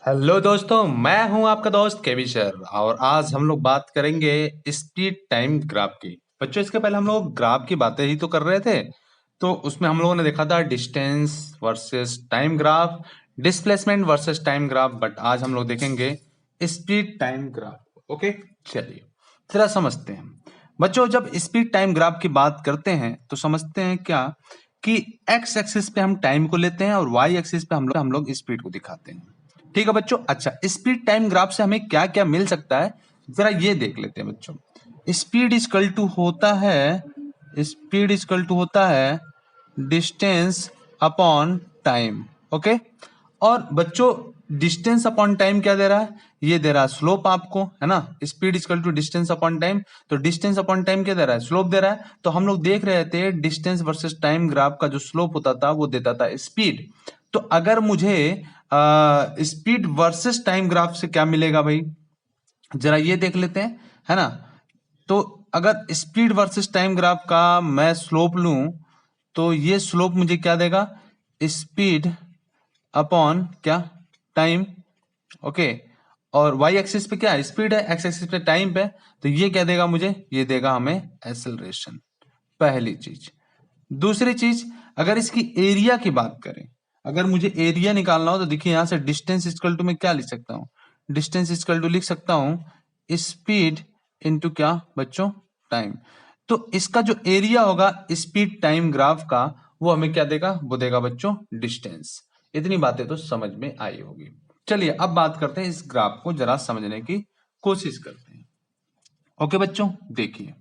Hello दोस्तों, मैं हूं आपका दोस्त केवी सर और आज हम लोग बात करेंगे स्पीड टाइम ग्राफ की। बच्चों, इसके पहले हम लोग ग्राफ की बातें ही तो कर रहे थे। तो उसमें हम लोगों ने देखा था distance versus time graph, displacement versus time graph. But आज हम लोग देखेंगे स्पीड टाइम ग्राफ। ओके, चलिए जरा समझते हैं। बच्चों, जब स्पीड टाइम ग्राफ की बात करते हैं तो समझते हैं क्या कि एक्स एक्सिस पे हम टाइम को लेते हैं और वाई एक्सिस पे हम लोग स्पीड को दिखाते हैं। ठीक है बच्चों। अच्छा, स्पीड टाइम ग्राफ से हमें क्या क्या मिल सकता है, जरा ये देख लेते हैं बच्चों। स्पीड इजकल टू होता है स्पीड इजकल टू होता है डिस्टेंस अपॉन टाइम। ओके। और बच्चों, डिस्टेंस अपॉन टाइम क्या दे रहा है? ये दे रहा है स्लोप आपको, है ना। Speed equal to distance upon time, तो डिस्टेंस अपॉन टाइम क्या दे रहा है? स्लोप दे रहा है। तो हम लोग देख रहे थे डिस्टेंस वर्सेस टाइम ग्राफ का जो स्लोप होता था वो देता था स्पीड। तो अगर मुझे स्पीड वर्सेस टाइम ग्राफ से क्या मिलेगा भाई, जरा ये देख लेते हैं, है ना। तो अगर स्पीड वर्सेस टाइम ग्राफ का मैं स्लोप लूं तो ये स्लोप मुझे क्या देगा? स्पीड अपॉन क्या? टाइम। ओके। और वाई एक्सिस पे क्या है? स्पीड है, एक्स एक्सिस पे टाइम पे। तो ये क्या देगा मुझे? ये देगा हमें एक्सेलरेशन। पहली चीज। दूसरी चीज, अगर इसकी एरिया की बात करें, अगर मुझे एरिया निकालना हो तो देखिए यहां से डिस्टेंस इक्वल टू मैं क्या लिख सकता हूं? डिस्टेंस इक्वल टू लिख सकता हूं स्पीड इनटू क्या बच्चों? टाइम। तो इसका जो एरिया होगा स्पीड टाइम ग्राफ का, वो हमें क्या देगा? वो देगा बच्चों डिस्टेंस। इतनी बातें तो समझ में आई होगी। चलिए अब बात करते हैं, इस ग्राफ को जरा समझने की कोशिश करते हैं। ओके बच्चों, देखिए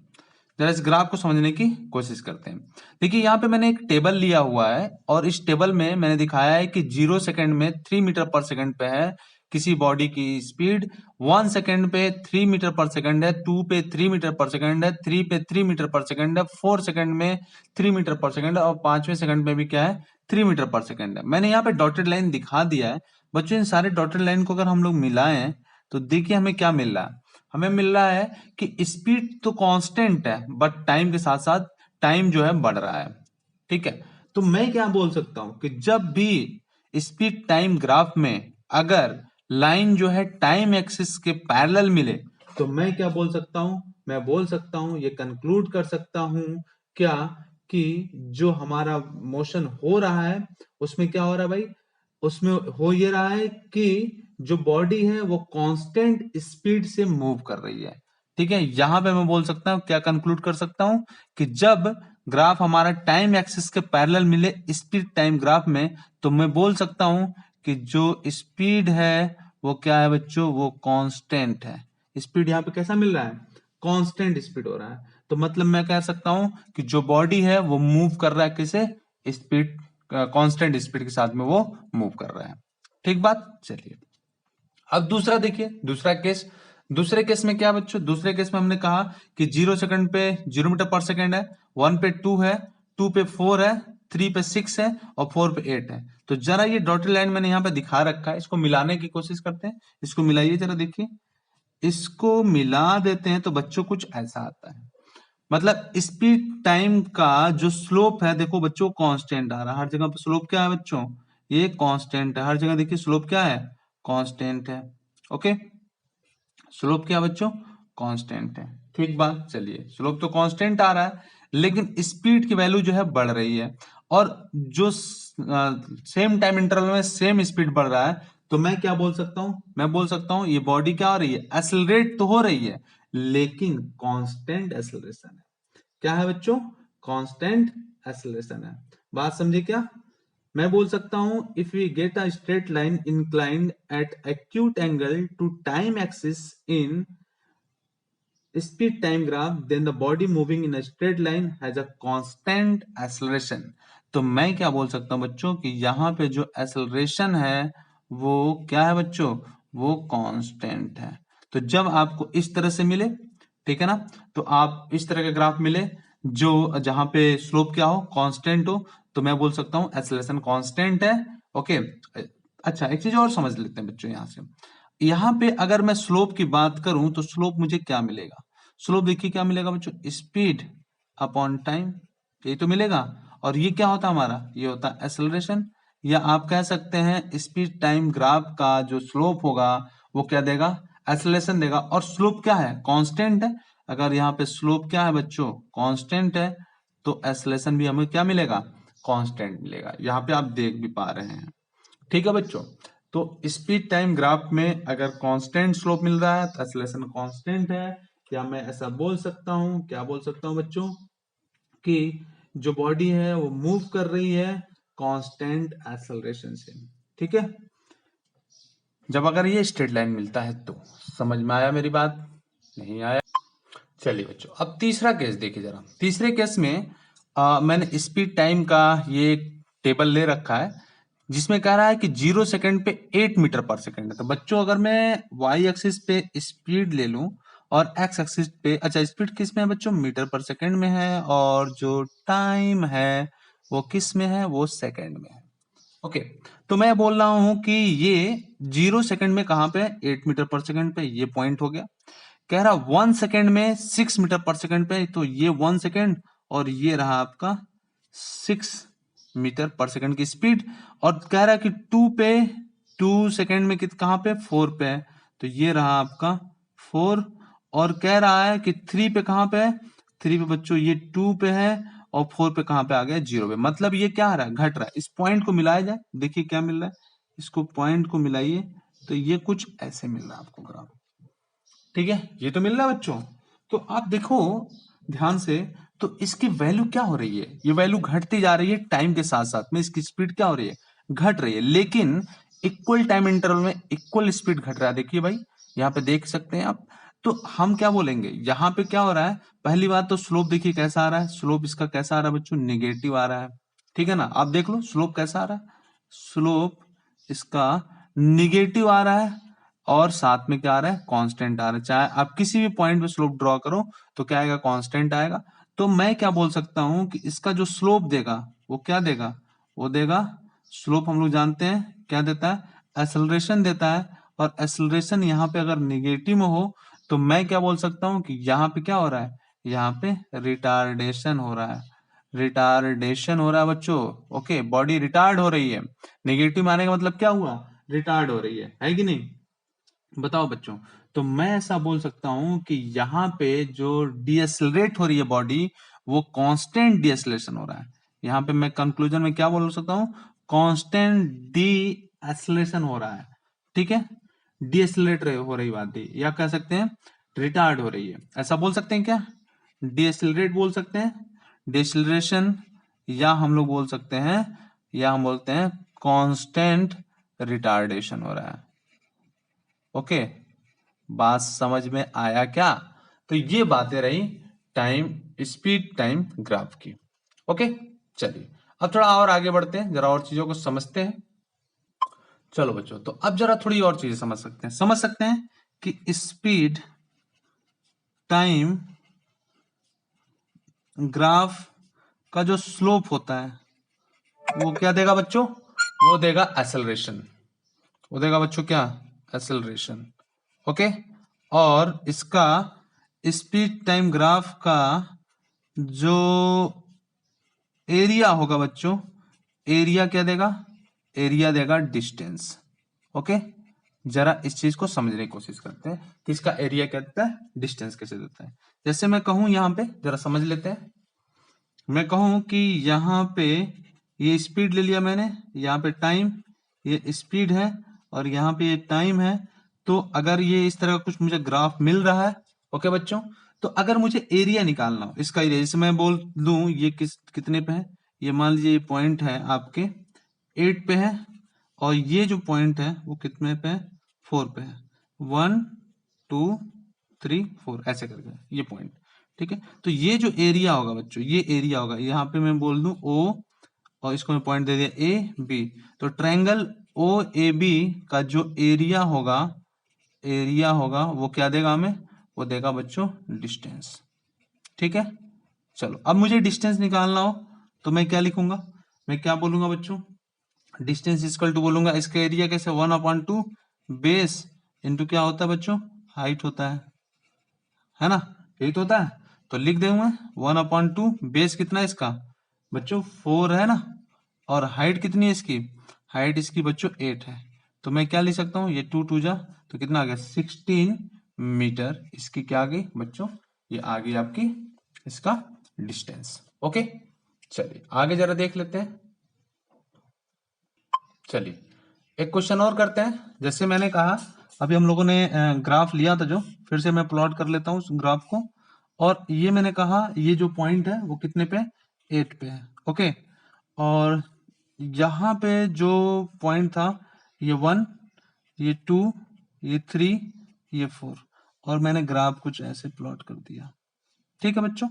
जरा इस ग्राफ को समझने की कोशिश करते हैं। देखिए यहाँ पे मैंने एक टेबल लिया हुआ है और इस टेबल में मैंने दिखाया है कि 0 सेकंड में 3 मीटर पर सेकंड पे है किसी बॉडी की स्पीड, 1 सेकंड पे 3 मीटर पर सेकंड है, 2 पे 3 मीटर पर सेकंड है, 3 पे 3 मीटर पर सेकंड है, 4 सेकंड में 3 मीटर पर सेकंड है और 5वें सेकंड में भी क्या है? 3 मीटर पर सेकंड है। मैंने यहाँ पे डॉटेड लाइन दिखा दिया है। बच्चों, इन सारे डॉटेड लाइन को अगर हम लोग मिलाएं तो देखिए हमें क्या मिल रहा है। हमें मिल रहा है कि स्पीड तो कांस्टेंट है बट टाइम के साथ साथ टाइम जो है बढ़ रहा है। ठीक है। तो मैं क्या बोल सकता हूं कि जब भी स्पीड टाइम ग्राफ में अगर लाइन जो है टाइम एक्सिस के पैरेलल मिले तो मैं क्या बोल सकता हूं? मैं बोल सकता हूं, ये कंक्लूड कर सकता हूं क्या कि जो हमारा मोशन हो रहा है उसमें क्या हो रहा है भाई? उसमें हो ये रहा है कि जो बॉडी है वो कांस्टेंट स्पीड से मूव कर रही है। ठीक है। यहां पे मैं बोल सकता हूं, क्या कंक्लूड कर सकता हूं कि जब ग्राफ हमारा टाइम एक्सिस के पैरेलल मिले स्पीड टाइम ग्राफ में, तो मैं बोल सकता हूं कि जो स्पीड है वो क्या है बच्चों? वो कांस्टेंट है। स्पीड यहां पे कैसा मिल रहा है? कांस्टेंट स्पीड हो रहा है। तो मतलब मैं कह सकता हूं कि जो बॉडी है वो मूव कर रहा है किसे? स्पीड, कांस्टेंट स्पीड के साथ में वो मूव कर रहा है। ठीक बात। चलिए अब दूसरा देखिए, दूसरा केस। दूसरे केस में क्या बच्चों? दूसरे केस में हमने कहा कि 0 सेकंड पे 0 मीटर पर सेकंड है, 1 पे 2 है, 2 पे 4 है, 3 पे 6 है और 4 पे 8 है। तो जरा ये डॉटेड लाइन मैंने यहाँ पे दिखा रखा है, इसको मिलाने की कोशिश करते हैं। इसको मिलाइए जरा, देखिए इसको मिला देते हैं तो बच्चों कुछ ऐसा आता है। मतलब स्पीड टाइम का जो स्लोप है, देखो बच्चों कांस्टेंट आ रहा है हर जगह पे। स्लोप क्या है बच्चों? ये कांस्टेंट है हर जगह। देखिए स्लोप क्या है? कांस्टेंट है। ओके। स्लोप क्या है बच्चों? कांस्टेंट है। ठीक बात। चलिए स्लोप तो कांस्टेंट आ रहा है लेकिन स्पीड की वैल्यू जो है बढ़ रही है और जो सेम टाइम इंटरवल में सेम स्पीड बढ़ रहा है। तो मैं क्या बोल सकता हूं? मैं बोल सकता हूं ये बॉडी क्या हो रही है? एक्सेलरेट तो हो रही है लेकिन कांस्टेंट एक्सेलरेशन है। क्या है बच्चों? कांस्टेंट एक्सेलरेशन है। बात समझे क्या? मैं बोल सकता हूं if we get a straight line inclined at acute angle to time axis in speed time graph, then the body moving in a straight line has a constant acceleration। तो मैं क्या बोल सकता हूं बच्चों कि यहां पे जो एक्सेलरेशन है वो क्या है बच्चों? वो कांस्टेंट है। तो जब आपको इस तरह से मिले, ठीक है ना, तो आप इस तरह का ग्राफ मिले जो जहां पे स्लोप क्या हो? कांस्टेंट हो, तो मैं बोल सकता हूं एक्सेलरेशन कांस्टेंट है। ओके। अच्छा, एक चीज और समझ लेते हैं बच्चों यहां से। यहां पे अगर मैं स्लोप की बात करूं तो स्लोप मुझे क्या मिलेगा? स्लोप देखिए क्या मिलेगा बच्चों? Speed upon time. यही तो मिलेगा। और ये क्या होता है हमारा? ये होता है एक्सेलरेशन। या आप कह सकते हैं स्पीड टाइम ग्राफ का जो स्लोप होगा वो क्या देगा, एक्सेलरेशन देगा। और स्लोप क्या है, कांस्टेंट है। अगर यहाँ पे स्लोप क्या है बच्चों, कांस्टेंट है, तो एक्सेलरेशन भी हमें क्या मिलेगा, कांस्टेंट मिलेगा। यहाँ पे आप देख भी पा रहे हैं। ठीक है बच्चों, तो स्पीड टाइम ग्राफ में अगर कांस्टेंट स्लोप मिल रहा है तो एक्सेलरेशन कांस्टेंट है। या मैं ऐसा बोल सकता हूँ, क्या बोल सकता हूँ बच्चों, कि जो बॉडी है वो मूव कर रही है कांस्टेंट एक्सेलरेशन से। ठीक है, जब अगर ये स्ट्रेट लाइन मिलता है तो समझ में आया मेरी बात, नहीं आया? चलिए बच्चों, अब तीसरा केस देखिए जरा। तीसरे केस में मैंने स्पीड टाइम का ये टेबल ले रखा है जिसमें कह रहा है कि 0 सेकंड पे 8 मीटर पर सेकंड है। तो बच्चों अगर मैं वाई एक्सिस पे स्पीड ले लूं और एक्स एक्सिस पे, अच्छा स्पीड किस में है बच्चों, मीटर पर सेकंड में है, और जो टाइम है वो किस में है, वो सेकंड में है। ओके, तो मैं बोल रहा हूं कि ये 0 सेकंड में कहां पे है, 8 मीटर पर सेकंड पे, ये पॉइंट हो गया। कह रहा 1 सेकंड में 6 मीटर पर सेकंड पे, तो ये 1 सेकंड और ये रहा आपका 6 मीटर पर सेकंड की स्पीड। और कह रहा है कि 2 सेकंड में कहां पे, 4 पे है, तो ये रहा आपका 4। और कह रहा है कि 3 पे कहां पे है, 3 पे बच्चों ये 2 पे है, और 4 पे कहां पे आ गया, 0 पे। मतलब ये क्या आ रहा है, घट रहा है। इस पॉइंट को मिलाया जाए, देखिए क्या मिल रहा है, इसको पॉइंट को मिलाइए तो ये कुछ ऐसे मिल रहा है आपको ग्राफ। ठीक है, ये तो मिल रहा है बच्चों। तो आप देखो ध्यान से, तो इसकी वैल्यू क्या हो रही है, ये वैल्यू घटती जा रही है टाइम के साथ साथ में। इसकी स्पीड क्या हो रही है, घट रही है, लेकिन इक्वल टाइम इंटरवल में इक्वल स्पीड घट रहा है। देखिए भाई, यहाँ पे देख सकते हैं आप। तो हम क्या बोलेंगे, यहाँ पे क्या हो रहा है, पहली बात तो स्लोप देखिए कैसा आ रहा है, स्लोप इसका कैसा आ रहा है बच्चों, निगेटिव आ रहा है। ठीक है ना, आप देख लो स्लोप कैसा आ रहा है, स्लोप इसका निगेटिव आ रहा है, और साथ में क्या आ रहा है, कांस्टेंट आ रहा है। चाहे आप किसी भी पॉइंट पे स्लोप ड्रॉ करो तो क्या आएगा, कांस्टेंट आएगा। तो मैं क्या बोल सकता हूं कि इसका जो स्लोप देगा वो क्या देगा, वो देगा, स्लोप हम लोग जानते हैं क्या देता है, एक्सेलरेशन देता है। और एक्सेलरेशन यहाँ पे अगर निगेटिव में हो तो मैं क्या बोल सकता हूँ कि यहाँ पे क्या हो रहा है, यहाँ पे रिटार्डेशन हो रहा है, रिटार्डेशन हो रहा है बच्चों। ओके, बॉडी रिटार्ड हो रही है। नेगेटिव आने का मतलब क्या हुआ, रिटार्ड हो रही है कि नहीं, बताओ बच्चों। तो मैं ऐसा बोल सकता हूं कि यहाँ पे जो डीएसलरेट हो रही है बॉडी, वो कांस्टेंट डीएसलेशन हो रहा है। यहाँ पे मैं कंक्लूजन में क्या बोल सकता हूँ, कांस्टेंट डी एसलेशन हो रहा है। ठीक है, डीएसलरेट हो रही बात है, या कह सकते हैं रिटार्ड हो रही है, ऐसा बोल सकते हैं क्या, डीएसलरेट बोल सकते हैं, डिसलरेशन, या हम लोग बोल सकते हैं, या हम बोलते हैं कांस्टेंट रिटार्डेशन हो रहा है। ओके, बात समझ में आया क्या? तो ये बातें रही टाइम, स्पीड टाइम ग्राफ की। ओके, चलिए अब थोड़ा और आगे बढ़ते हैं, जरा और चीजों को समझते हैं। चलो बच्चों, तो अब जरा थोड़ी और चीजें समझ सकते हैं कि स्पीड टाइम ग्राफ का जो स्लोप होता है वो क्या देगा बच्चों, वो देगा एक्सेलरेशन, वो देगा बच्चों क्या, एक्सेलरेशन। ओके, और इसका स्पीड टाइम ग्राफ का जो एरिया होगा बच्चों, एरिया क्या देगा, एरिया देगा डिस्टेंस। ओके, जरा इस चीज को समझने की कोशिश करते हैं कि इसका एरिया क्या देता है, डिस्टेंस कैसे देता है। जैसे मैं कहूं यहाँ पे, जरा समझ लेते हैं, मैं कहूं कि यहाँ पे ये स्पीड ले लिया मैंने, यहाँ पे टाइम, ये स्पीड है, और यहाँ पे ये टाइम है। तो अगर ये इस तरह का कुछ मुझे ग्राफ मिल रहा है, ओके बच्चों, तो अगर मुझे एरिया निकालना हो, इसका एरिया जैसे मैं बोल दूं ये कितने पे है, ये मान लीजिए ये पॉइंट है आपके 8 पे है, और ये जो पॉइंट है वो कितने पे है, 4 पे है, 1 2 3 4 ऐसे करके ये पॉइंट। ठीक है, तो ये जो एरिया होगा बच्चों, ये एरिया होगा, यहाँ पे मैं बोल दूं ओ, और इसको मैं पॉइंट दे दिया ए बी। तो ट्रायंगल ओ ए बी का जो एरिया होगा, एरिया होगा वो क्या देगा हमें, वो देगा बच्चों डिस्टेंस। ठीक है, चलो अब मुझे डिस्टेंस निकालना हो तो मैं क्या लिखूंगा, मैं क्या बोलूंगा बच्चों, डिस्टेंस इक्वल टू बोलूंगा इसका एरिया कैसे, 1/2 बेस इंटू क्या होता है बच्चों, हाइट होता है ना, यही तो होता है। तो लिख दूंगा 1/2, बेस कितना है इसका बच्चों 4 है ना, और हाइट कितनी है इसकी हाइट इसकी बच्चों 8 है, तो मैं क्या लिख सकता हूँ, ये 2 2 जा तो कितना आ गया 16 मीटर। इसकी क्या आ गई बच्चों, ये आ गई आपकी इसका डिस्टेंस। ओके, चलिए आगे जरा देख लेते हैं। चलिए एक क्वेश्चन और करते हैं। जैसे मैंने कहा अभी हम लोगों ने ग्राफ लिया था, जो फिर से मैं प्लॉट कर लेता हूँ उस ग्राफ को। और ये मैंने कहा ये जो पॉइंट है वो कितने पे, 8 पे है। ओके, और यहाँ पे जो पॉइंट था ये 1, ये 2, ये 3, ये 4, और मैंने ग्राफ कुछ ऐसे प्लॉट कर दिया। ठीक है बच्चों,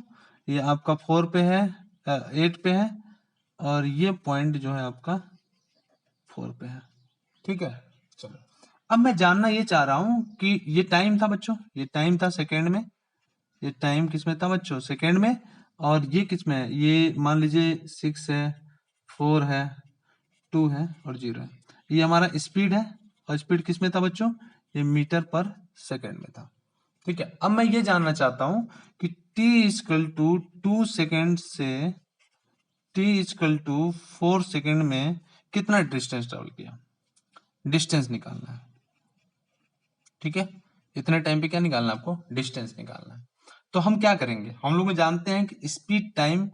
ये आपका 4 पे है, 8 पे है, और ये पॉइंट जो है आपका 4 पे है। ठीक है, चलो अब मैं जानना ये चाह रहा हूं कि ये टाइम था बच्चों, ये टाइम था सेकेंड में, ये टाइम किस में था बच्चों, सेकेंड में। और ये किस में है, ये मान लीजिए 6 है, 4 है, 2 है और 0 है। ये हमारा स्पीड है, और स्पीड किस में था बच्चों, ये मीटर पर सेकेंड में था। ठीक है, अब मैं ये जानना चाहता हूं कि t इक्वल टू 2 सेकेंड से t इक्वल टू 4 सेकेंड में कितना डिस्टेंस ट्रेवल किया, डिस्टेंस निकालना है। ठीक है, इतने टाइम पे क्या निकालना है आपको, डिस्टेंस निकालना है। तो हम क्या करेंगे, हम लोग जानते हैं कि स्पीड टाइम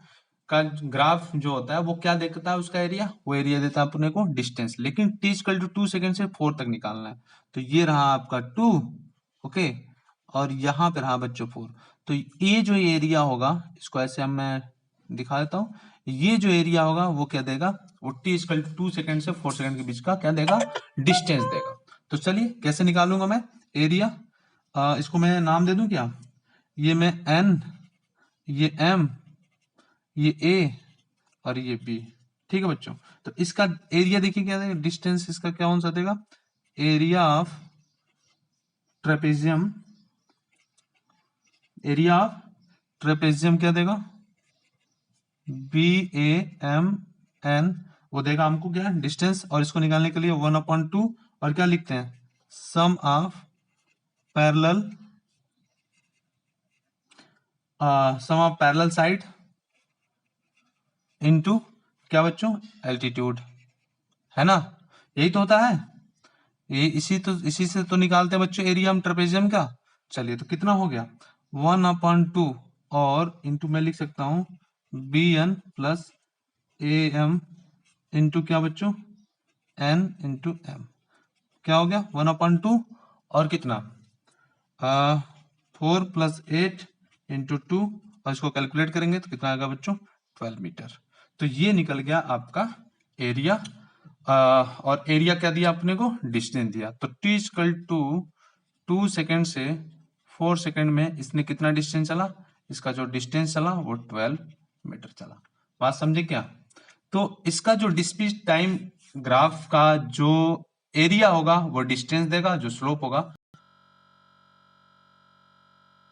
का ग्राफ जो होता है वो क्या देखता है, उसका एरिया, वो एरिया देता है अपने को डिस्टेंस। लेकिन t इक्वल टू 2 सेकेंड से 4 तक निकालना है, तो ये रहा आपका 2। ओके, और यहाँ पे रहा बच्चों 4। तो ये जो एरिया होगा, इसको ऐसे हम मैं दिखा देता हूँ, ये जो एरिया होगा वो क्या देगा, वो t इक्वल टू 2 सेकेंड से 4 सेकेंड के बीच का क्या देगा, डिस्टेंस देगा। तो चलिए कैसे निकालूंगा मैं एरिया, इसको मैं नाम दे दूं क्या, ये मैं n, ये m, ये a और ये b। ठीक है बच्चों, तो इसका एरिया देखिए क्या देगा, डिस्टेंस इसका क्या कौन सा देगा, area of trapezium, area of trapezium क्या देगा, BAMN, वो देगा हमको क्या डिस्टेंस। और इसको निकालने के लिए 1/2, और क्या लिखते हैं, sum of parallel, sum of parallel side into क्या बच्चों, एल्टीट्यूड, है ना, यही तो होता है। ये इसी से तो निकालते हैं बच्चों एरिया हम ट्रेपेजियम का। चलिए तो कितना हो गया 1/2, और इंटू मैं लिख सकता हूं BN प्लस AM इंटू क्या बच्चों, N इंटू M। क्या हो गया 1/2, और कितना 4 + 8 × 2, और इसको कैलकुलेट करेंगे तो कितना आएगा बच्चों, 12 मीटर। तो ये निकल गया आपका एरिया। और एरिया क्या दिया अपने को, डिस्टेंस दिया। तो t इक्वल टू 2 सेकेंड से 4 सेकेंड में इसने कितना डिस्टेंस चला, इसका जो डिस्टेंस चला वो 12 मीटर चला। बात समझे क्या। तो इसका जो डिस्पीड टाइम ग्राफ का जो एरिया होगा वो डिस्टेंस देगा, जो स्लोप होगा